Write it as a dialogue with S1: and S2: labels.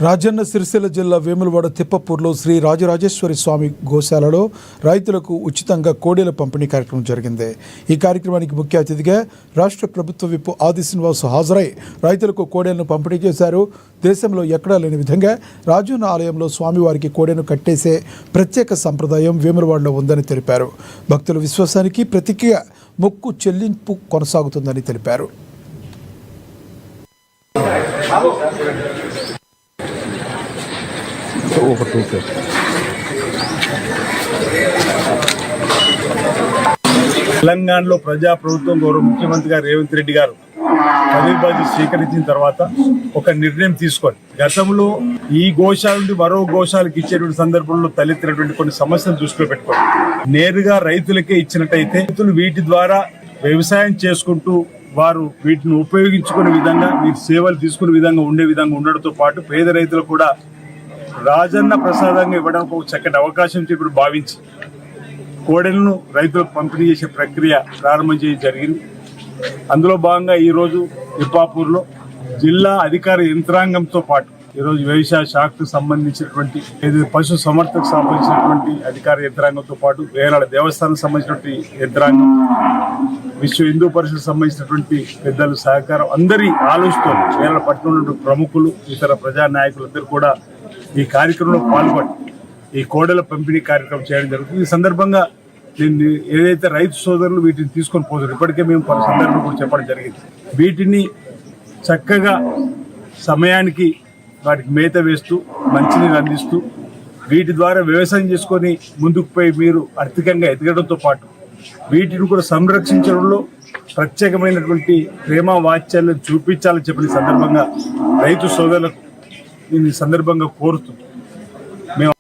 S1: రాజన్న సిరిసిల్ల జిల్లా వేములవాడ తిప్పపూర్లో శ్రీ రాజరాజేశ్వరి స్వామి గోశాలలో రైతులకు ఉచితంగా కోడెల పంపిణీ కార్యక్రమం జరిగింది. ఈ కార్యక్రమానికి ముఖ్య అతిథిగా రాష్ట్ర ప్రభుత్వ విప్ ఆది శ్రీనివాస్ హాజరై రైతులకు కోడెలను పంపిణీ చేశారు. దేశంలో ఎక్కడా లేని విధంగా రాజన్న ఆలయంలో స్వామివారికి కోడెను కట్టేసే ప్రత్యేక సంప్రదాయం వేములవాడలో ఉందని తెలిపారు. భక్తుల విశ్వాసానికి ప్రతీకగా మొక్కు చెల్లింపు కొనసాగుతుందని తెలిపారు.
S2: తెలంగాణలో ప్రజాప్రభుత్వం గౌరవ ముఖ్యమంత్రి గారు రేవంత్ రెడ్డి గారు పదవి స్వీకరించిన తర్వాత ఒక నిర్ణయం తీసుకొని గతంలో ఈ గోశాల నుండి మరో గోశాలకు ఇచ్చేటువంటి సందర్భంలో తలెత్తినటువంటి కొన్ని సమస్యలు దృష్టిలో పెట్టుకోండి. నేరుగా రైతులకే ఇచ్చినట్టయితే రైతులు వీటి ద్వారా వ్యవసాయం చేసుకుంటూ వారు వీటిని ఉపయోగించుకునే విధంగా వీటి సేవలు తీసుకునే విధంగా ఉండే విధంగా ఉండడంతో పాటు పేద రైతులు కూడా రాజన్న ప్రసాదంగా ఇవ్వడానికి ఒక చక్కటి అవకాశం చెప్పి భావించి కోడెలను రైతులకు పంపిణీ చేసే ప్రక్రియ ప్రారంభం చేయడం జరిగింది. అందులో భాగంగా ఈరోజు తిప్పాపూర్లో జిల్లా అధికార యంత్రాంగంతో పాటు ఈరోజు వ్యవసాయ శాఖకు సంబంధించినటువంటి పశు సంవర్ధకు సంబంధించినటువంటి అధికార యంత్రాంగంతో పాటు వేలాడ దేవస్థానం సంబంధించినటువంటి యంత్రాంగం, విశ్వ హిందూ పరిషత్ సంబంధించినటువంటి పెద్దలు సహకారం అందరి ఆలోచనతో వేలాడ పట్టణంలో ప్రముఖులు ఇతర ప్రజా నాయకులందరూ కూడా ఈ కార్యక్రమంలో పాల్గొని ఈ కోడెల పంపిణీ కార్యక్రమం చేయడం జరుగుతుంది. ఈ సందర్భంగా దీన్ని ఏదైతే రైతు సోదరులు వీటిని తీసుకొని పోతారు, ఇప్పటికే మేము పలు సందర్భంలో కూడా చెప్పడం జరిగింది. వీటిని చక్కగా సమయానికి వాటికి మేత వేస్తూ మంచినీరు అందిస్తూ వీటి ద్వారా వ్యవసాయం చేసుకొని ముందుకు పోయి మీరు ఆర్థికంగా ఎదగడంతో పాటు వీటిని కూడా సంరక్షించడంలో ప్రత్యేకమైనటువంటి ప్రేమ వాత్సల్యం చూపించాలని చెప్పిన సందర్భంగా రైతు సోదరులకు ఈ సందర్భంగా కోరుతూ మేము